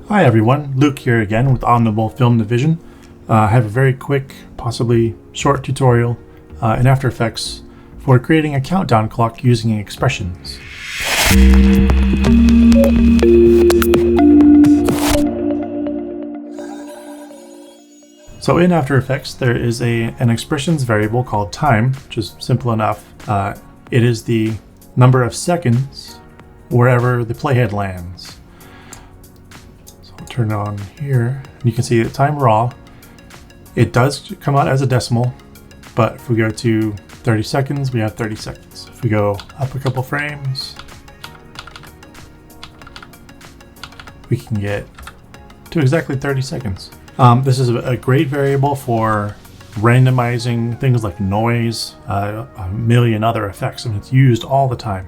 Hi everyone, Luke here again with Omnible Film Division. I have a very quick, possibly short tutorial in After Effects for creating a countdown clock using expressions. So in After Effects there is an expressions variable called time, which is simple enough. It is the number of seconds wherever the playhead lands. Turn it on here, and you can see that time raw, it does come out as a decimal, but if we go to 30 seconds, we have 30 seconds. If we go up a couple frames, we can get to exactly 30 seconds. This is a great variable for randomizing things like noise, a million other effects, and it's used all the time.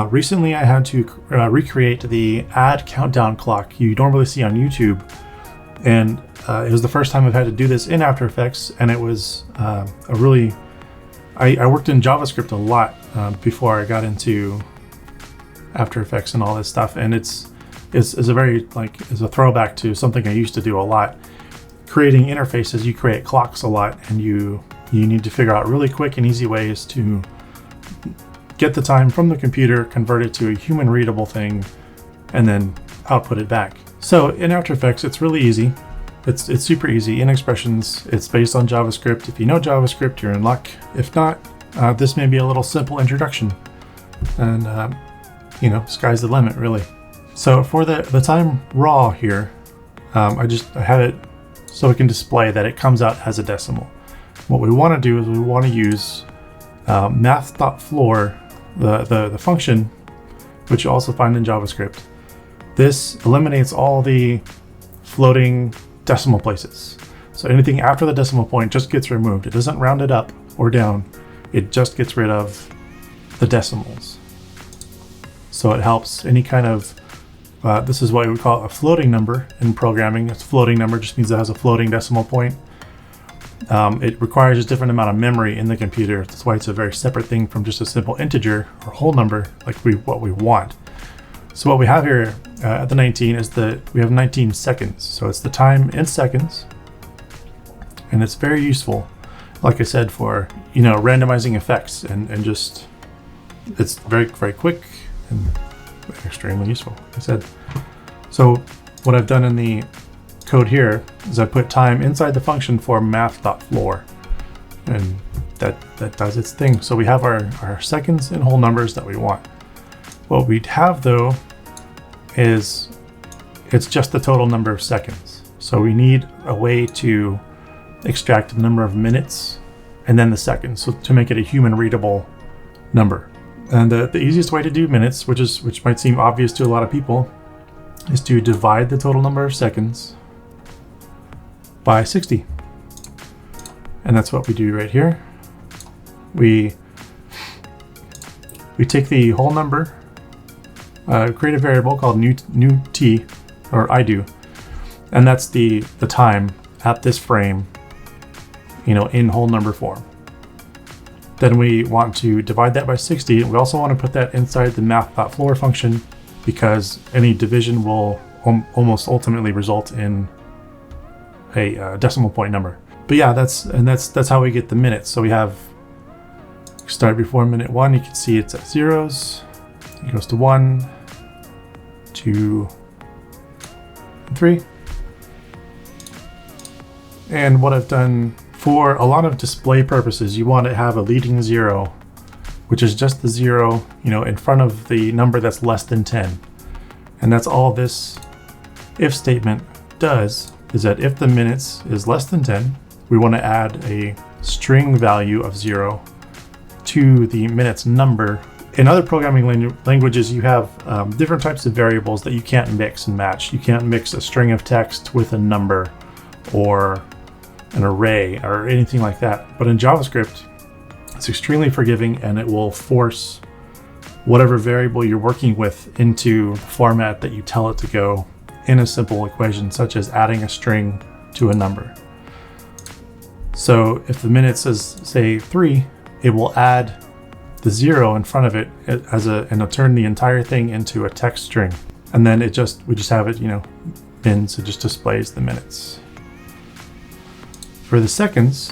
Recently I had to recreate the add countdown clock you normally see on YouTube, and it was the first time I've had to do this in After Effects, and it was I worked in JavaScript a lot before I got into After Effects and all this stuff, and it's a very it's a throwback to something I used to do a lot. Creating interfaces, you create clocks a lot, and you need to figure out really quick and easy ways to get the time from the computer, convert it to a human readable thing, and then output it back. So in After Effects, it's really easy. It's super easy. In Expressions, it's based on JavaScript. If you know JavaScript, you're in luck. If not, this may be a little simple introduction. And sky's the limit, really. So for the time raw here, I have it so it can display that it comes out as a decimal. What we want to do is we want to use math.floor, the function, which you also find in JavaScript. This eliminates all the floating decimal places. So anything after the decimal point just gets removed. It doesn't round it up or down. It just gets rid of the decimals. So it helps any kind of, this is what we call a floating number in programming. It's a floating number, just means it has a floating decimal point. It requires a different amount of memory in the computer. That's why it's a very separate thing from just a simple integer or whole number like what we want. So what we have here at the 19 is we have 19 seconds. So it's the time in seconds, and it's very useful, like I said, for randomizing effects and just it's very, very quick and extremely useful, like I said. So what I've done in the code here is I put time inside the function for math.floor, and that does its thing. So we have our seconds and whole numbers that we want. What we'd have though is it's just the total number of seconds. So we need a way to extract the number of minutes and then the seconds, so to make it a human readable number. And the easiest way to do minutes, which might seem obvious to a lot of people, is to divide the total number of seconds by 60. And that's what we do right here. We take the whole number, create a variable called new t, or I do, and that's the time at this frame, in whole number form. Then we want to divide that by 60. We also want to put that inside the math.floor function, because any division will almost ultimately result in a decimal point number. But yeah, that's how we get the minutes. So we have start before minute 1. You can see it's at zeros. It goes to 1, 2, and 3. And what I've done for a lot of display purposes, you want to have a leading 0, which is just the 0, in front of the number that's less than 10. And that's all this if statement does, is that if the minutes is less than 10, we want to add a string value of 0 to the minutes number. In other programming languages, you have different types of variables that you can't mix and match. You can't mix a string of text with a number or an array or anything like that. But in JavaScript, it's extremely forgiving, and it will force whatever variable you're working with into the format that you tell it to go in a simple equation, such as adding a string to a number. So if the minutes is, say, 3, it will add the 0 in front of it and it'll turn the entire thing into a text string. And then we just have it, min, so it just displays the minutes. For the seconds,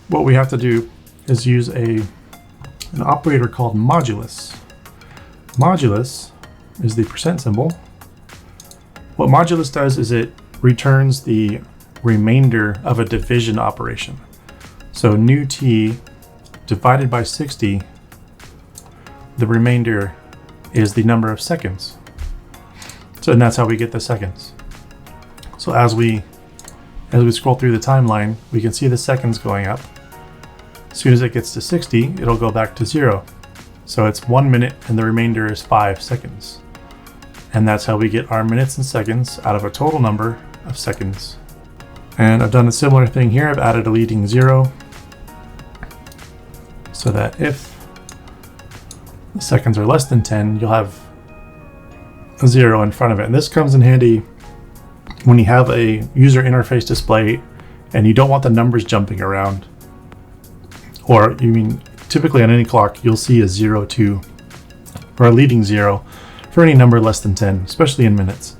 what we have to do is use an operator called modulus. Modulus is the percent symbol. What modulus does is it returns the remainder of a division operation. So new t divided by 60, the remainder is the number of seconds. So, and that's how we get the seconds. So as we scroll through the timeline, we can see the seconds going up. As soon as it gets to 60, it'll go back to 0. So it's 1 minute and the remainder is 5 seconds. And that's how we get our minutes and seconds out of a total number of seconds. And I've done a similar thing here. I've added a leading 0 so that if the seconds are less than 10, you'll have a 0 in front of it. And this comes in handy when you have a user interface display and you don't want the numbers jumping around. Or typically on any clock, you'll see a 0, 2, or a leading 0 for any number less than 10, especially in minutes.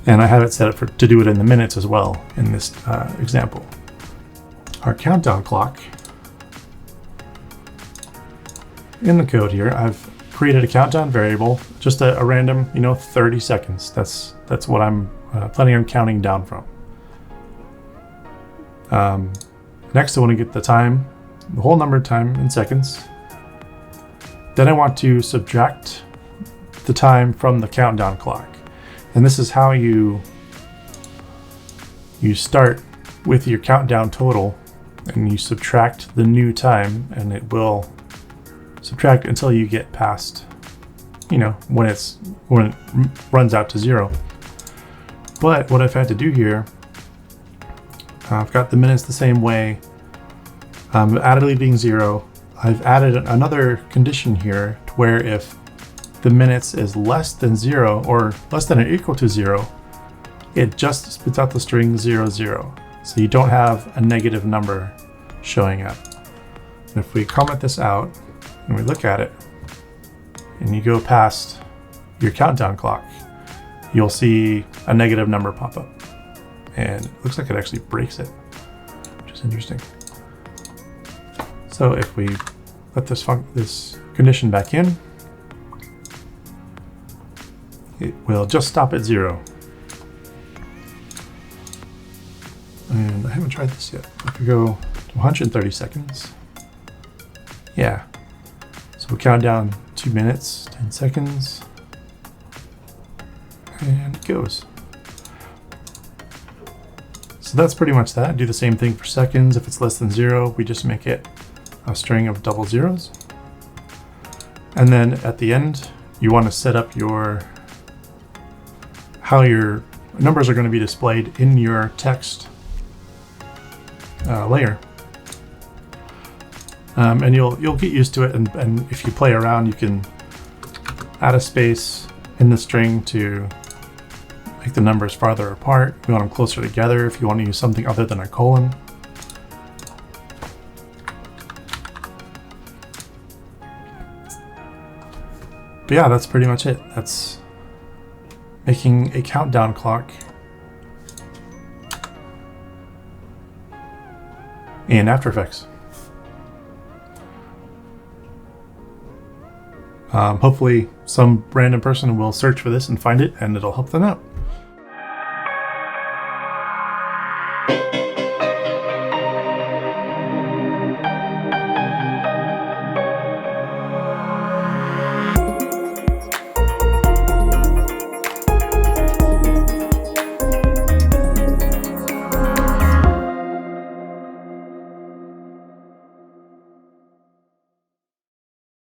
And I have it set up to do it in the minutes as well in this example. Our countdown clock. In the code here, I've created a countdown variable, just a random, 30 seconds. That's what I'm planning on counting down from. Next, I want to get the time, the whole number of time in seconds. Then I want to subtract the time from the countdown clock. And this is how you start with your countdown total and you subtract the new time, and it will subtract until you get past, when it runs out to 0. But what I've had to do here, I've got the minutes the same way. I've added a leading 0. I've added another condition here to where if the minutes is less than 0 or less than or equal to 0, it just spits out the string 0, 0. So you don't have a negative number showing up. And if we comment this out and we look at it and you go past your countdown clock, you'll see a negative number pop up. And it looks like it actually breaks it, which is interesting. So if we let this condition back in, it will just stop at 0. And I haven't tried this yet. If we go to 130 seconds, yeah. So we'll count down 2 minutes, 10 seconds, and it goes. So that's pretty much that. Do the same thing for seconds. If it's less than 0, we just make it a string of double zeros. And then at the end, you want to set up how your numbers are going to be displayed in your text layer. And you'll get used to it, and if you play around, you can add a space in the string to make the numbers farther apart. We want them closer together if you want to use something other than a colon. But yeah, that's pretty much it. That's making a countdown clock in After Effects. Hopefully some random person will search for this and find it, and it'll help them out.